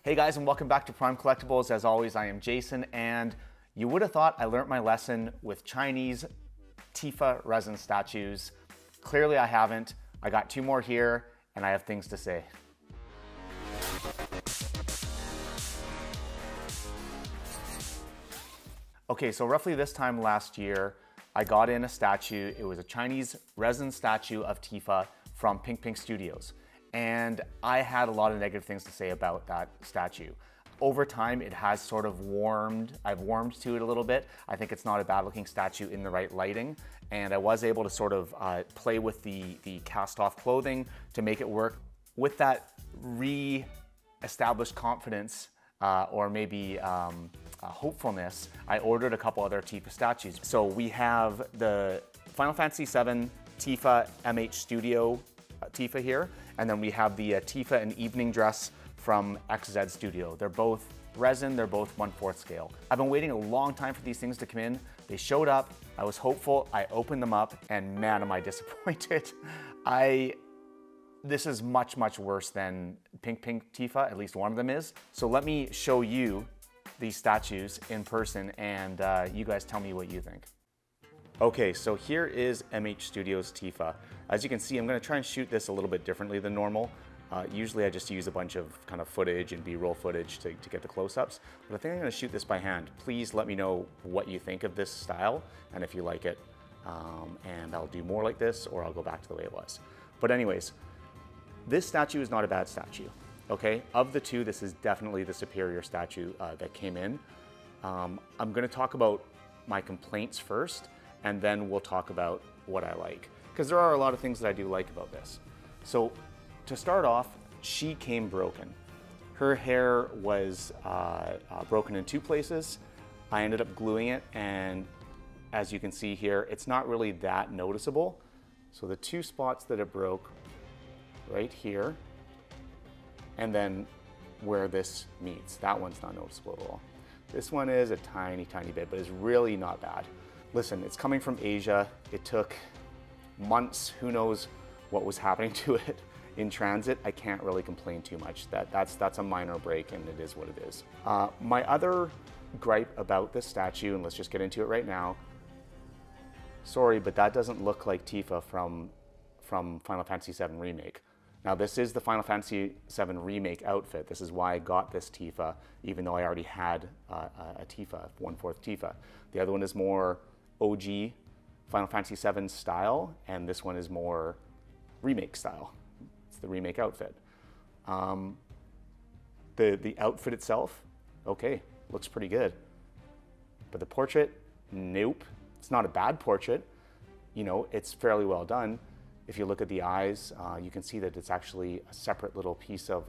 Hey guys, and welcome back to Prime Collectibles. As always, I am Jason, and you would have thought I learned my lesson with Chinese TIFA resin statues. Clearly I haven't. I got two more here, and I have things to say. Okay, so roughly this time last year, I got in a statue. It was a Chinese resin statue of TIFA from Pink Studios. And I had a lot of negative things to say about that statue. Over time, it has sort of I've warmed to it a little bit. I think it's not a bad looking statue in the right lighting. And I was able to sort of play with the cast off clothing to make it work. With that re-established confidence or maybe hopefulness, I ordered a couple other TIFA statues. So we have the Final Fantasy VII TIFA MH Studio TIFA here, and then we have the TIFA and Evening Dress from XZ Studio. They're both resin, they're both 1/4 scale. I've been waiting a long time for these things to come in. They showed up, I was hopeful, I opened them up, and man, am I disappointed. This is much, much worse than Pink TIFA, at least one of them is. So let me show you these statues in person, and you guys tell me what you think. Okay, so here is MH Studios TIFA. As you can see, I'm gonna try and shoot this a little bit differently than normal. Usually I just use a bunch of kind of footage and B-roll footage to get the close-ups, but I think I'm gonna shoot this by hand. Please let me know what you think of this style and if you like it, and I'll do more like this or I'll go back to the way it was. But anyways, this statue is not a bad statue, okay? Of the two, this is definitely the superior statue that came in. I'm gonna talk about my complaints first, and then we'll talk about what I like. Because there are a lot of things that I do like about this. So to start off, she came broken. Her hair was broken in two places. I ended up gluing it, and as you can see here, it's not really that noticeable. So the two spots that it broke, right here, and then where this meets, that one's not noticeable at all. This one is a tiny, tiny bit, but it's really not bad. Listen, it's coming from Asia. It took months, who knows what was happening to it in transit. I can't really complain too much. That's a minor break, and it is what it is. My other gripe about this statue, and let's just get into it right now. Sorry, but that doesn't look like TIFA from Final Fantasy VII Remake. Now this is the Final Fantasy VII Remake outfit. This is why I got this TIFA, even though I already had a TIFA, 1/4 TIFA. The other one is more OG Final Fantasy VII style, and this one is more remake style. It's the remake outfit. The outfit itself, okay, looks pretty good. But the portrait, nope. It's not a bad portrait. You know, it's fairly well done. If you look at the eyes, you can see that it's actually a separate little piece of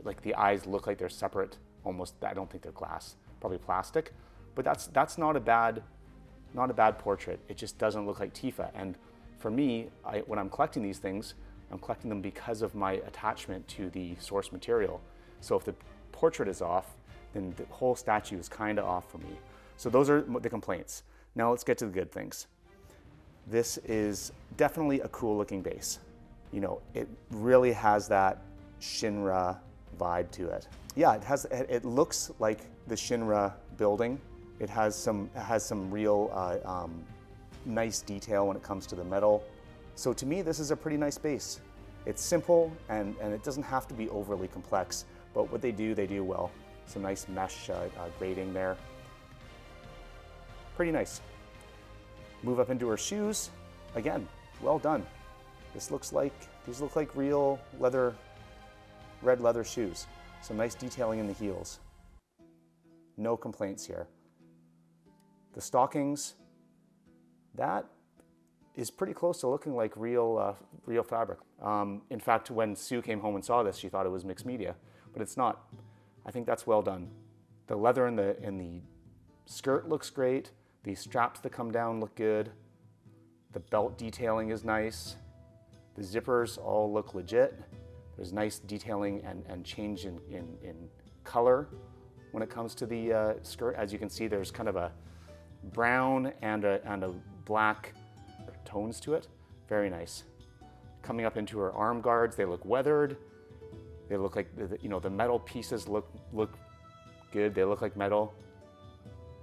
like the eyes look like they're separate, almost. I don't think they're glass, probably plastic. But that's not a bad portrait. It just doesn't look like TIFA. And for me, when I'm collecting these things, I'm collecting them because of my attachment to the source material. So if the portrait is off, then the whole statue is kind of off for me. So those are the complaints. Now let's get to the good things. This is definitely a cool looking base. You know, it really has that Shinra vibe to it. Yeah, it looks like the Shinra building. It has some real nice detail when it comes to the metal. So to me, this is a pretty nice base. It's simple and it doesn't have to be overly complex, but what they do well. Some nice mesh grading there. Pretty nice. Move up into her shoes. Again, well done. These look like real leather, red leather shoes. Some nice detailing in the heels. No complaints here. The stockings, that is pretty close to looking like real fabric. In fact, when Sue came home and saw this, she thought it was mixed media, but it's not. I think that's well done. The leather in the skirt looks great. The straps that come down look good. The belt detailing is nice. The zippers all look legit. There's nice detailing and change in color when it comes to the skirt. As you can see, there's kind of a brown and a black tones to it. Very nice. Coming up into her arm guards, they look weathered. They look like, you know, the metal pieces look good. They look like metal.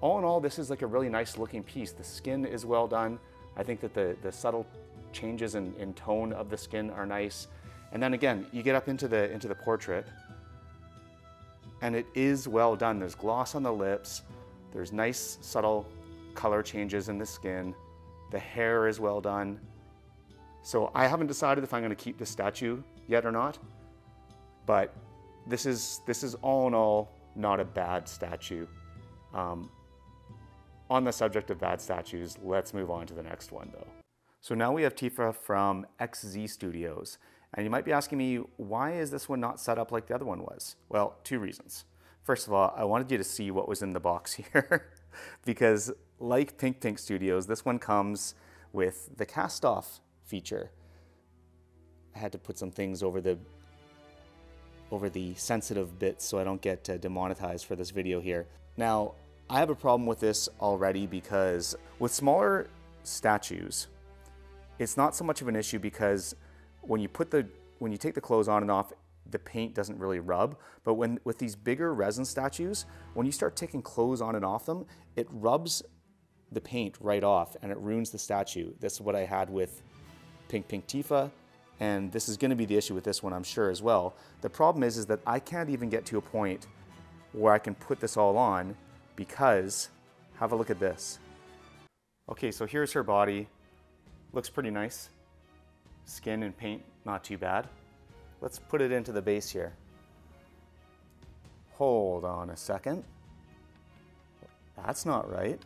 All in all, this is like a really nice looking piece. The skin is well done. I think that the subtle changes in tone of the skin are nice. And then again, you get up into the portrait, and it is well done. There's gloss on the lips. There's nice subtle color changes in the skin. The hair is well done. So I haven't decided if I'm going to keep this statue yet or not, but this is all in all not a bad statue. On the subject of bad statues, let's move on to the next one though. So now we have Tifa from XZ Studios. And you might be asking me, why is this one not set up like the other one was? Well, two reasons. First of all, I wanted you to see what was in the box here because like Pink Studios, this one comes with the cast-off feature. I had to put some things over the sensitive bits so I don't get demonetized for this video here. Now, I have a problem with this already because with smaller statues, it's not so much of an issue because when you take the clothes on and off, the paint doesn't really rub. But with these bigger resin statues, when you start taking clothes on and off them, it rubs the paint right off and it ruins the statue. This is what I had with Pink Tifa, and this is going to be the issue with this one, I'm sure, as well. The problem is that I can't even get to a point where I can put this all on because, have a look at this. Okay, so here's her body. Looks pretty nice. Skin and paint, not too bad. Let's put it into the base here. Hold on a second. That's not right.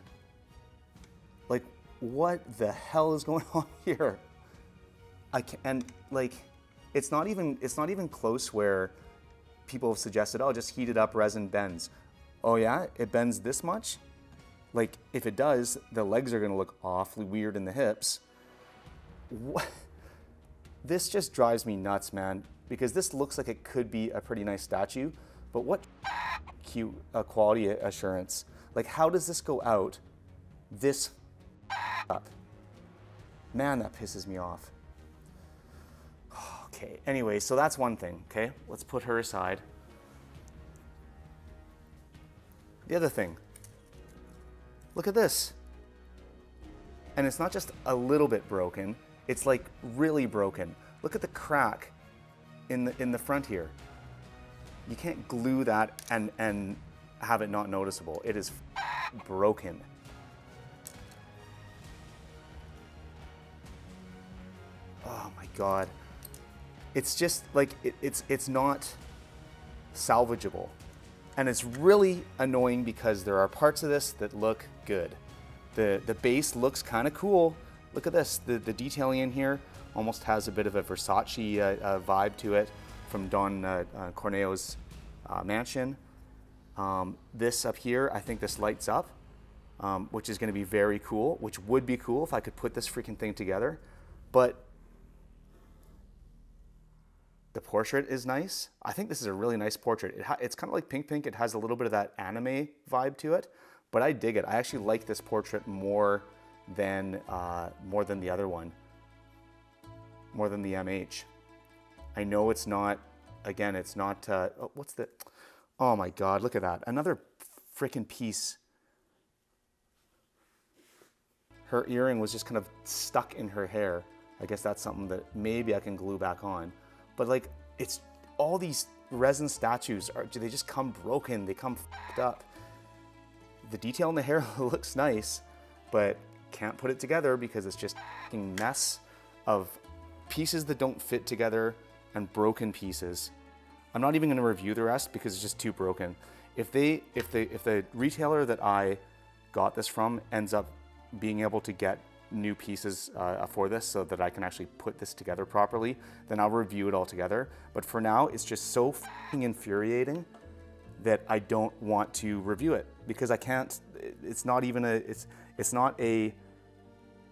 Like, what the hell is going on here? And like, it's not even close where people have suggested, oh, just heat it up, resin bends. Oh yeah, it bends this much? Like, if it does, the legs are gonna look awfully weird in the hips. What? This just drives me nuts, man, because this looks like it could be a pretty nice statue, but what cute quality assurance. Like, how does this go out this up? Man, that pisses me off. Okay, anyway, so that's one thing, okay? Let's put her aside. The other thing, look at this. And it's not just a little bit broken, it's like really broken. Look at the crack in the front here. You can't glue that and have it not noticeable. It is broken. Oh my God. It's just like, it's not salvageable. And it's really annoying because there are parts of this that look good. The base looks kind of cool. Look at this, the detailing in here almost has a bit of a Versace vibe to it from Don Corneo's mansion. This up here, I think this lights up, which is gonna be very cool, which would be cool if I could put this freaking thing together. But the portrait is nice. I think this is a really nice portrait. It's kind of like Pink. It has a little bit of that anime vibe to it, but I dig it. I actually like this portrait more than the other one, more than the MH. I know it's not, again, it's not, oh, what's the, oh my God, look at that. Another freaking piece. Her earring was just kind of stuck in her hair. I guess that's something that maybe I can glue back on. But like, it's all these resin statues, they just come broken, they come f***ed up. The detail in the hair looks nice, but can't put it together because it's just a f***ing mess of pieces that don't fit together and broken pieces. I'm not even gonna review the rest because it's just too broken. If the retailer that I got this from ends up being able to get new pieces for this so that I can actually put this together properly, then I'll review it all together. But for now, it's just so f***ing infuriating that I don't want to review it because I can't, it's not even it's not a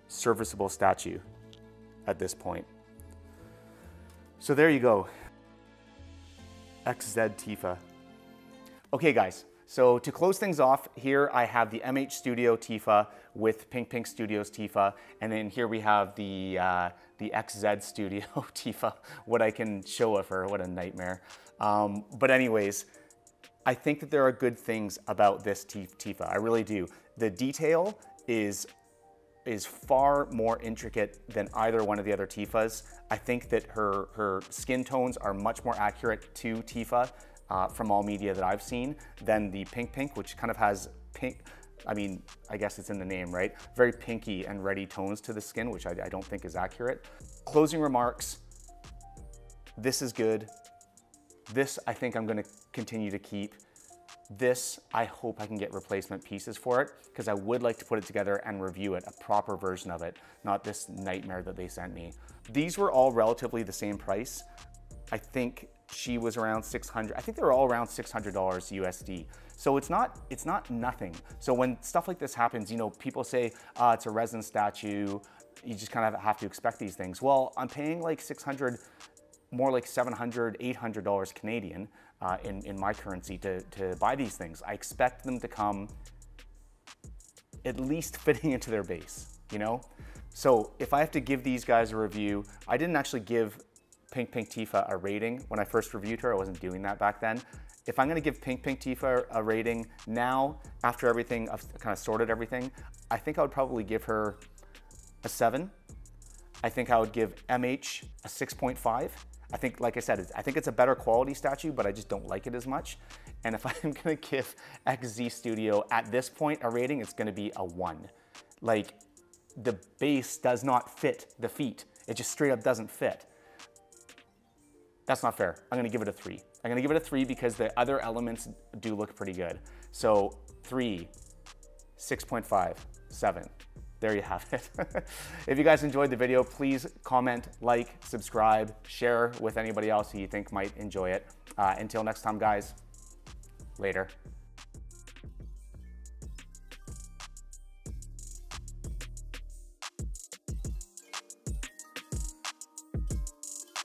serviceable statue at this point. So there you go, XZ Tifa. Okay guys, so to close things off, here I have the MH Studio Tifa with Pink Studios Tifa, and then here we have the XZ Studio Tifa, what I can show of her, what a nightmare. But anyways, I think that there are good things about this Tifa. I really do. The detail is far more intricate than either one of the other Tifas. I think that her skin tones are much more accurate to Tifa from all media that I've seen than the pink, which kind of has pink, I mean, I guess it's in the name, right? Very pinky and reddy tones to the skin, which I don't think is accurate. Closing remarks, this is good. This I think I'm gonna continue to keep. This, I hope I can get replacement pieces for it, because I would like to put it together and review it, a proper version of it, not this nightmare that they sent me. These were all relatively the same price. I think she was around 600. I think they were all around $600 USD. So it's not nothing. So when stuff like this happens, you know, people say, it's a resin statue, you just kind of have to expect these things. Well, I'm paying like 600, more like $700, $800 Canadian in my currency to buy these things. I expect them to come at least fitting into their base, you know? So if I have to give these guys a review, I didn't actually give Pink Tifa a rating when I first reviewed her. I wasn't doing that back then. If I'm gonna give Pink Tifa a rating now, after everything, I've kind of sorted everything, I think I would probably give her a 7. I think I would give MH a 6.5. I think, like I said, I think it's a better quality statue, but I just don't like it as much. And if I'm gonna give XZ Studio at this point a rating, it's gonna be a 1. Like, the base does not fit the feet. It just straight up doesn't fit. That's not fair. I'm gonna give it a 3. I'm gonna give it a 3 because the other elements do look pretty good. So 3, 6.5, 7. There you have it. If you guys enjoyed the video, please comment, like, subscribe, share with anybody else who you think might enjoy it. Until next time, guys, later.